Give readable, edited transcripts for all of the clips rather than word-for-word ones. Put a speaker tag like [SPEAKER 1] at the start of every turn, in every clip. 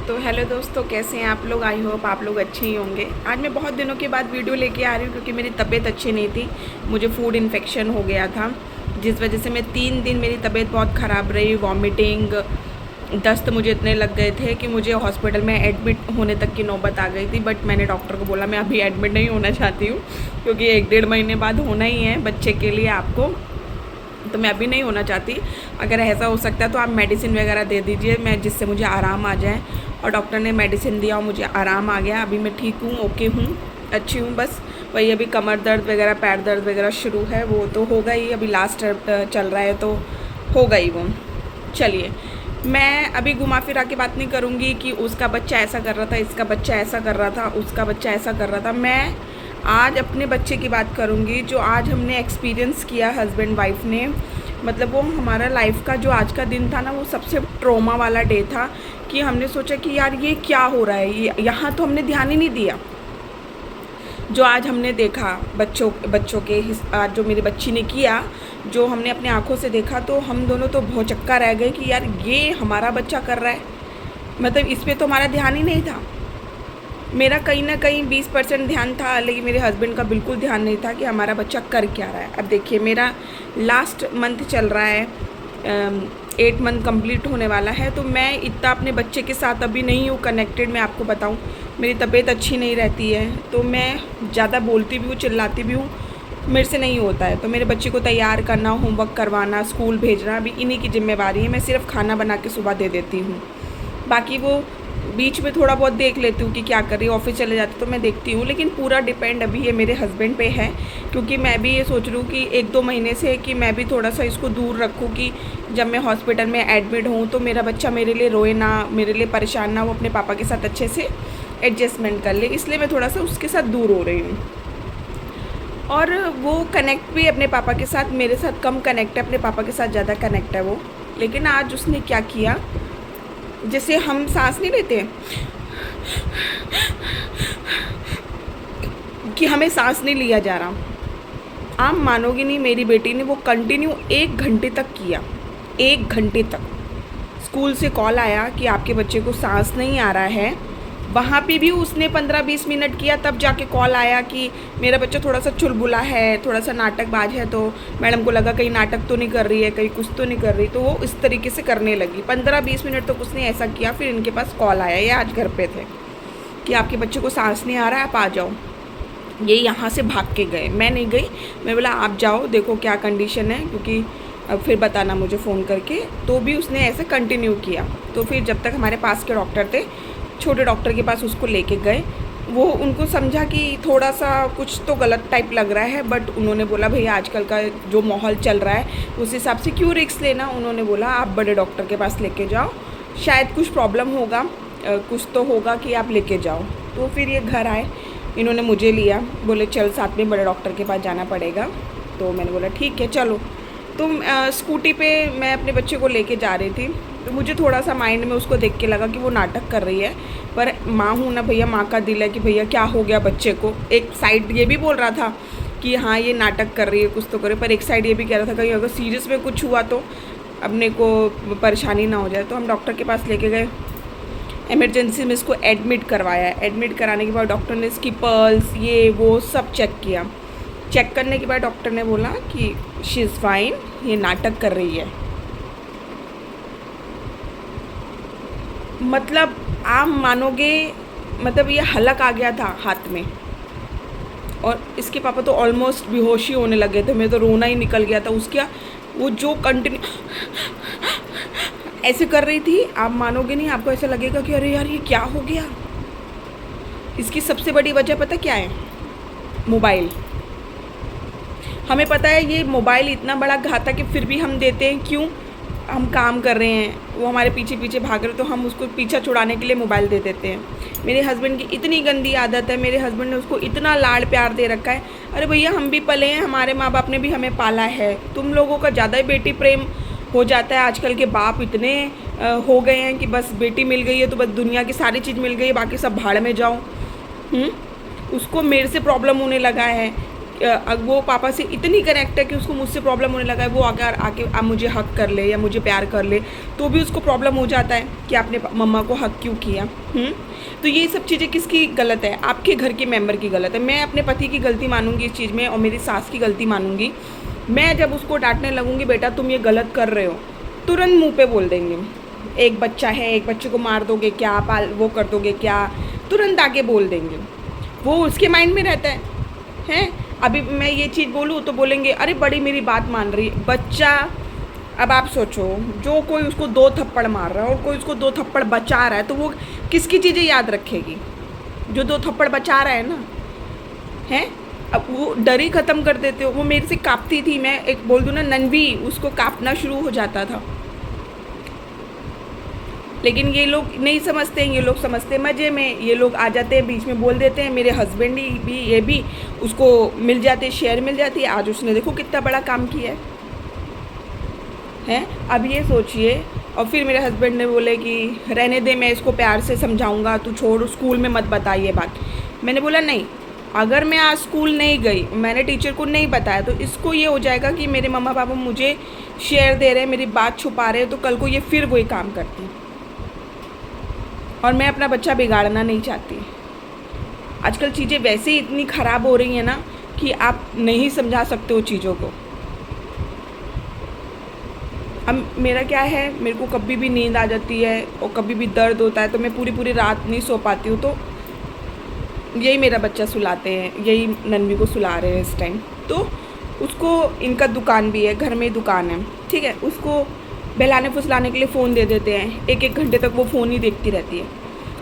[SPEAKER 1] तो हेलो दोस्तों, कैसे हैं आप लोग। आई होप आप लोग अच्छे ही होंगे। आज मैं बहुत दिनों के बाद वीडियो लेके आ रही हूँ क्योंकि मेरी तबीयत अच्छी नहीं थी। मुझे फूड इन्फेक्शन हो गया था, जिस वजह से मैं 3 दिन मेरी तबीयत बहुत ख़राब रही। वॉमिटिंग, दस्त मुझे इतने लग गए थे कि मुझे हॉस्पिटल में एडमिट होने तक की नौबत आ गई थी। बट मैंने डॉक्टर को बोला मैं अभी एडमिट नहीं होना चाहती हूँ, क्योंकि 1-1.5 महीने बाद होना ही है बच्चे के लिए आपको, तो मैं अभी नहीं होना चाहती। अगर ऐसा हो सकता है तो आप मेडिसिन वगैरह दे दीजिए, मैं जिससे मुझे आराम आ जाए। और डॉक्टर ने मेडिसिन दिया और मुझे आराम आ गया। अभी मैं ठीक हूँ, ओके हूँ, अच्छी हूँ। बस वही अभी कमर दर्द वगैरह, पैर दर्द वगैरह शुरू है, वो तो होगा ही। अभी लास्ट चल रहा है तो होगा ही वो। चलिए, मैं अभी घुमा फिरा के बात नहीं करूँगी कि उसका बच्चा ऐसा कर रहा था, इसका बच्चा ऐसा कर रहा था, उसका बच्चा ऐसा कर रहा था। मैं आज अपने बच्चे की बात करूँगी, जो आज हमने एक्सपीरियंस किया हस्बैंड वाइफ ने। मतलब वो हमारा लाइफ का जो आज का दिन था ना, वो सबसे ट्रॉमा वाला डे था कि हमने सोचा कि यार ये क्या हो रहा है, यहाँ तो हमने ध्यान ही नहीं दिया। जो आज हमने देखा बच्चों के आज जो मेरी बच्ची ने किया, जो हमने अपने आँखों से देखा, तो हम दोनों तो भौचक्का रह गए कि यार ये हमारा बच्चा कर रहा है। मतलब इस पर तो हमारा ध्यान ही नहीं था। मेरा कहीं ना कहीं 20% ध्यान था, लेकिन मेरे हस्बैंड का बिल्कुल ध्यान नहीं था कि हमारा बच्चा कर क्या रहा है। अब देखिए, मेरा लास्ट मंथ चल रहा है, 8 मंथ कंप्लीट होने वाला है। तो मैं इतना अपने बच्चे के साथ अभी नहीं हूँ कनेक्टेड। मैं आपको बताऊँ, मेरी तबीयत अच्छी नहीं रहती है, तो मैं ज़्यादा बोलती भी हूँ, चिल्लाती भी हूँ, मेरे से नहीं होता है। तो मेरे बच्चे को तैयार करना, होमवर्क करवाना, स्कूल भेजना, अभी इन्हीं की जिम्मेवारी है। मैं सिर्फ खाना बना के सुबह दे देती हूँ, बाकी वो बीच में थोड़ा बहुत देख लेती हूँ कि क्या कर रही है। ऑफिस चले जाती तो मैं देखती हूँ, लेकिन पूरा डिपेंड अभी ये मेरे हस्बैंड पे है। क्योंकि मैं भी ये सोच रही हूँ कि 1-2 महीने से कि मैं भी थोड़ा सा इसको दूर रखूँ, कि जब मैं हॉस्पिटल में एडमिट हूँ तो मेरा बच्चा मेरे लिए रोए ना, मेरे लिए परेशान ना, वो अपने पापा के साथ अच्छे से एडजस्टमेंट कर ले। इसलिए मैं थोड़ा सा उसके साथ दूर हो रही हूँ। और वो कनेक्ट भी अपने पापा के साथ, मेरे साथ कम कनेक्ट है, अपने पापा के साथ ज़्यादा कनेक्ट है वो। लेकिन आज उसने क्या किया, जैसे हम सांस नहीं लेते कि हमें सांस नहीं लिया जा रहा, आप मानोगे नहीं, मेरी बेटी ने वो कंटिन्यू 1 घंटे तक किया। 1 घंटे तक स्कूल से कॉल आया कि आपके बच्चे को सांस नहीं आ रहा है। वहाँ पे भी उसने 15-20 मिनट किया, तब जाके कॉल आया कि मेरा बच्चा थोड़ा सा चुलबुला है, थोड़ा सा नाटकबाज है। तो मैडम को लगा कहीं नाटक तो नहीं कर रही है, कहीं कुछ तो नहीं कर रही, तो वो इस तरीके से करने लगी। 15-20 मिनट तक उसने ऐसा किया। फिर इनके पास कॉल आया, ये आज घर पे थे, कि आपके बच्चे को सांस नहीं आ रहा है, आप आ जाओ। ये यहाँ से भाग के गए, मैं नहीं गई। मैं बोला आप जाओ, देखो क्या कंडीशन है, क्योंकि अब फिर बताना मुझे फ़ोन करके। तो भी उसने ऐसे कंटिन्यू किया। तो फिर जब तक हमारे पास के डॉक्टर थे, छोटे डॉक्टर के पास उसको लेके गए। वो उनको समझा कि थोड़ा सा कुछ तो गलत टाइप लग रहा है, बट उन्होंने बोला भैया आजकल का जो माहौल चल रहा है उस हिसाब से क्यों रिस्क लेना। उन्होंने बोला आप बड़े डॉक्टर के पास लेके जाओ, शायद कुछ प्रॉब्लम होगा, कुछ तो होगा कि आप लेके जाओ। तो फिर ये घर आए, इन्होंने मुझे लिया, बोले चल साथ में बड़े डॉक्टर के पास जाना पड़ेगा। तो मैंने बोला ठीक है चलो। तो स्कूटी पे मैं अपने बच्चे को लेके जा रही थी, तो मुझे थोड़ा सा माइंड में उसको देख के लगा कि वो नाटक कर रही है। पर माँ हूँ ना भैया, माँ का दिल है कि भैया क्या हो गया बच्चे को। एक साइड ये भी बोल रहा था कि हाँ ये नाटक कर रही है, कुछ तो करे, पर एक साइड ये भी कह रहा था कहीं अगर सीरियस में कुछ हुआ तो अपने को परेशानी ना हो जाए। तो हम डॉक्टर के पास लेके गए, इमरजेंसी में इसको एडमिट करवाया। एडमिट कराने के बाद डॉक्टर ने इसकी पल्स ये वो सब चेक किया। चेक करने के बाद डॉक्टर ने बोला कि शी इज़ फाइन, ये नाटक कर रही है। मतलब आप मानोगे, मतलब ये हलक आ गया था हाथ में, और इसके पापा तो ऑलमोस्ट बेहोश ही होने लगे थे। मैं तो रोना ही निकल गया था। उसका वो जो कंटिन्यू ऐसे कर रही थी, आप मानोगे नहीं, आपको ऐसा लगेगा कि अरे यार ये क्या हो गया। इसकी सबसे बड़ी वजह पता क्या है, मोबाइल। हमें पता है ये मोबाइल इतना बड़ा घातक है, फिर भी हम देते हैं। क्यों, हम काम कर रहे हैं, वो हमारे पीछे पीछे भाग रहे, तो हम उसको पीछा छुड़ाने के लिए मोबाइल दे देते हैं। मेरे हस्बैंड की इतनी गंदी आदत है, मेरे हस्बैंड ने उसको इतना लाड़ प्यार दे रखा है। अरे भैया हम भी पले हैं, हमारे माँ बाप ने भी हमें पाला है, तुम लोगों का ज़्यादा ही बेटी प्रेम हो जाता है। आजकल के बाप इतने हो गए हैं कि बस बेटी मिल गई है तो बस दुनिया की सारी चीज़ मिल गई है, बाकी सब भाड़ में जाओ। उसको मेरे से प्रॉब्लम होने लगा है। वो पापा से इतनी कनेक्ट है कि उसको मुझसे प्रॉब्लम होने लगा है, वो अगर आके अब मुझे हक कर ले या मुझे प्यार कर ले तो भी उसको प्रॉब्लम हो जाता है कि आपने मम्मा को हक क्यों किया। तो ये सब चीज़ें किसकी गलत है? आपके घर के मेंबर की गलत है। मैं अपने पति की गलती मानूंगी इस चीज़ में और मेरी सास की गलती मानूंगी। मैं जब उसको डांटने लगूंगी, बेटा तुम ये गलत कर रहे हो, तुरंत मुँह पे बोल देंगे, एक बच्चा है, एक बच्चे को मार दोगे क्या, वो कर दोगे क्या, तुरंत आके बोल देंगे। वो उसके माइंड में रहता है। अभी मैं ये चीज़ बोलूँ तो बोलेंगे अरे बड़ी मेरी बात मान रही है। बच्चा, अब आप सोचो, जो कोई उसको 2 थप्पड़ मार रहा है और कोई उसको 2 थप्पड़ बचा रहा है, तो वो किसकी चीज़ें याद रखेगी? जो 2 थप्पड़ बचा रहा है ना, है। अब वो डर ही ख़त्म कर देते हो। वो मेरे से काँपती थी, मैं एक बोल दूँ ना नन्वी, उसको काँपना शुरू हो जाता था। लेकिन ये लोग नहीं समझते हैं, ये लोग समझते हैं मज़े में। ये लोग आ जाते हैं बीच में बोल देते हैं। मेरे हस्बैंड भी ये भी उसको मिल जाते, शेयर मिल जाती है। आज उसने देखो कितना बड़ा काम किया है। अब ये सोचिए, और फिर मेरे हस्बैंड ने बोले कि रहने दे, मैं इसको प्यार से समझाऊंगा, तू छोड़, स्कूल में मत बता ये बात। मैंने बोला नहीं, अगर मैं आज स्कूल नहीं गई, मैंने टीचर को नहीं बताया, तो इसको ये हो जाएगा कि मेरे मम्मा पापा मुझे शेयर दे रहे हैं, मेरी बात छुपा रहे हैं, तो कल को ये फिर वही काम करती। और मैं अपना बच्चा बिगाड़ना नहीं चाहती। आजकल चीज़ें वैसे ही इतनी ख़राब हो रही हैं ना कि आप नहीं समझा सकते हो चीज़ों को। अब मेरा क्या है, मेरे को कभी भी नींद आ जाती है और कभी भी दर्द होता है, तो मैं पूरी पूरी रात नहीं सो पाती हूँ। तो यही मेरा बच्चा सुलाते हैं, यही नन्वी को सुला रहे हैं इस टाइम। तो उसको, इनका दुकान भी है, घर में ही दुकान है, ठीक है। उसको बहलाने फुसलाने के लिए फ़ोन दे देते हैं, 1-1 घंटे तक वो फ़ोन ही देखती रहती है।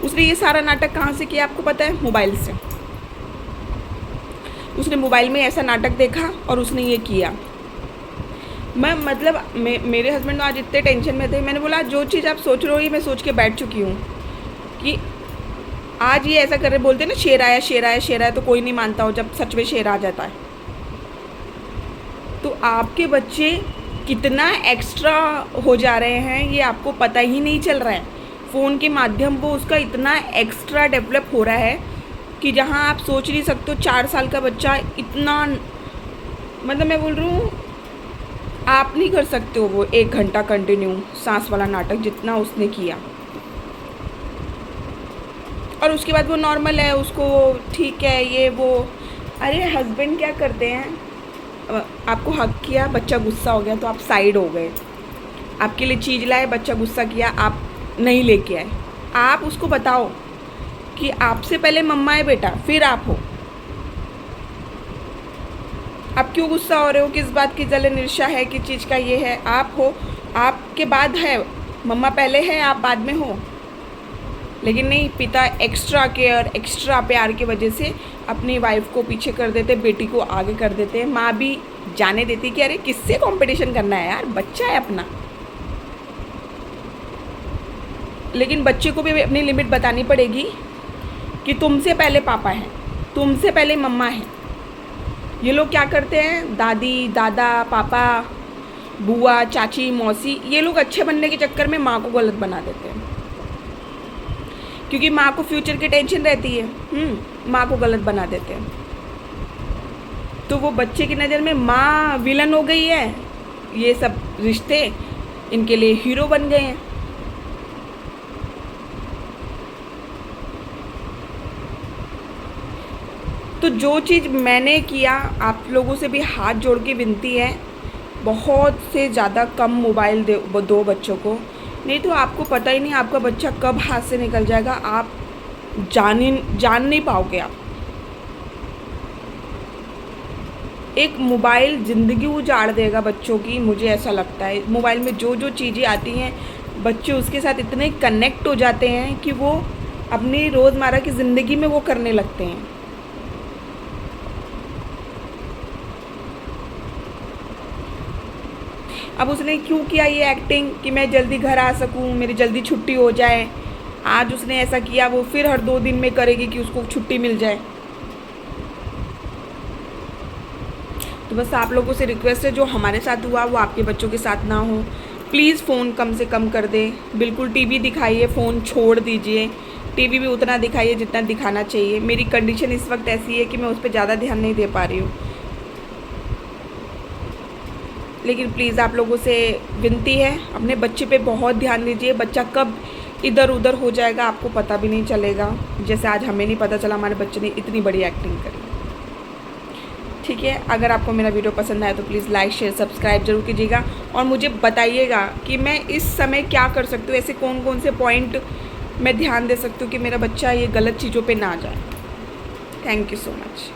[SPEAKER 1] उसने ये सारा नाटक कहाँ से किया आपको पता है? मोबाइल से। उसने मोबाइल में ऐसा नाटक देखा और उसने ये किया। मेरे हस्बैंड आज इतने टेंशन में थे। मैंने बोला जो चीज़ आप सोच रहे हो ये मैं सोच के बैठ चुकी हूँ कि आज ये ऐसा कर रहे, बोलते ना शेर आया शेर आया शेर आया, तो कोई नहीं मानता हो जब सच में शेर आ जाता है। तो आपके बच्चे कितना एक्स्ट्रा हो जा रहे हैं ये आपको पता ही नहीं चल रहा है। फ़ोन के माध्यम वो उसका इतना एक्स्ट्रा डेवलप हो रहा है कि जहाँ आप सोच नहीं सकते हो 4 साल का बच्चा इतना, मतलब मैं बोल रही हूँ आप नहीं कर सकते हो वो 1 घंटा कंटिन्यू सांस वाला नाटक जितना उसने किया। और उसके बाद वो नॉर्मल है, उसको ठीक है ये वो। अरे हस्बैंड क्या करते हैं, आपको हक किया, बच्चा गुस्सा हो गया तो आप साइड हो गए। आपके लिए चीज़ लाए, बच्चा गुस्सा किया, आप नहीं लेके आए। आप उसको बताओ कि आपसे पहले मम्मा है बेटा, फिर आप हो। आप क्यों गुस्सा हो रहे हो, किस बात की जलन ईर्ष्या है, किस चीज़ का ये है? आप हो, आपके बाद है मम्मा, पहले है आप बाद में हो। लेकिन नहीं, पिता एक्स्ट्रा केयर, एक्स्ट्रा प्यार की वजह से अपनी वाइफ को पीछे कर देते, बेटी को आगे कर देते हैं। माँ भी जाने देती कि अरे किससे कंपटीशन करना है यार, बच्चा है अपना। लेकिन बच्चे को भी अपनी लिमिट बतानी पड़ेगी कि तुमसे पहले पापा है, तुमसे पहले मम्मा है। ये लोग क्या करते हैं, दादी दादा पापा बुआ चाची मौसी, ये लोग अच्छे बनने के चक्कर में माँ को गलत बना देते हैं, क्योंकि माँ को फ्यूचर की टेंशन रहती है। माँ को गलत बना देते हैं। तो वो बच्चे की नज़र में माँ विलन हो गई है, ये सब रिश्ते इनके लिए हीरो बन गए हैं। तो जो चीज़ मैंने किया, आप लोगों से भी हाथ जोड़ के विनती है, बहुत से ज़्यादा कम मोबाइल दो बच्चों को, नहीं तो आपको पता ही नहीं आपका बच्चा कब हाथ से निकल जाएगा, आप जान नहीं पाओगे। आप एक मोबाइल ज़िंदगी उजाड़ देगा बच्चों की, मुझे ऐसा लगता है। मोबाइल में जो जो चीज़ें आती हैं, बच्चे उसके साथ इतने कनेक्ट हो जाते हैं कि वो अपनी रोज़मर्रा की ज़िंदगी में वो करने लगते हैं। अब उसने क्यों किया ये एक्टिंग कि मैं जल्दी घर आ सकूं, मेरी जल्दी छुट्टी हो जाए। आज उसने ऐसा किया, वो फिर हर 2 दिन में करेगी कि उसको छुट्टी मिल जाए। तो बस आप लोगों से रिक्वेस्ट है, जो हमारे साथ हुआ वो आपके बच्चों के साथ ना हो। प्लीज़ फ़ोन कम से कम कर दें। बिल्कुल टीवी दिखाइए, फ़ोन छोड़ दीजिए। टीवी भी उतना दिखाइए जितना दिखाना चाहिए। मेरी कंडीशन इस वक्त ऐसी है कि मैं उस पर ज़्यादा ध्यान नहीं दे पा रही हूँ। लेकिन प्लीज़ आप लोगों से विनती है, अपने बच्चे पे बहुत ध्यान दीजिए। बच्चा कब इधर उधर हो जाएगा आपको पता भी नहीं चलेगा, जैसे आज हमें नहीं पता चला हमारे बच्चे ने इतनी बड़ी एक्टिंग करी। ठीक है, अगर आपको मेरा वीडियो पसंद आया तो प्लीज़ लाइक शेयर सब्सक्राइब जरूर कीजिएगा और मुझे बताइएगा कि मैं इस समय क्या कर सकती हूँ, ऐसे कौन कौन से पॉइंट मैं ध्यान दे सकती हूँ कि मेरा बच्चा ये गलत चीज़ों पे ना जाए। Thank you so much.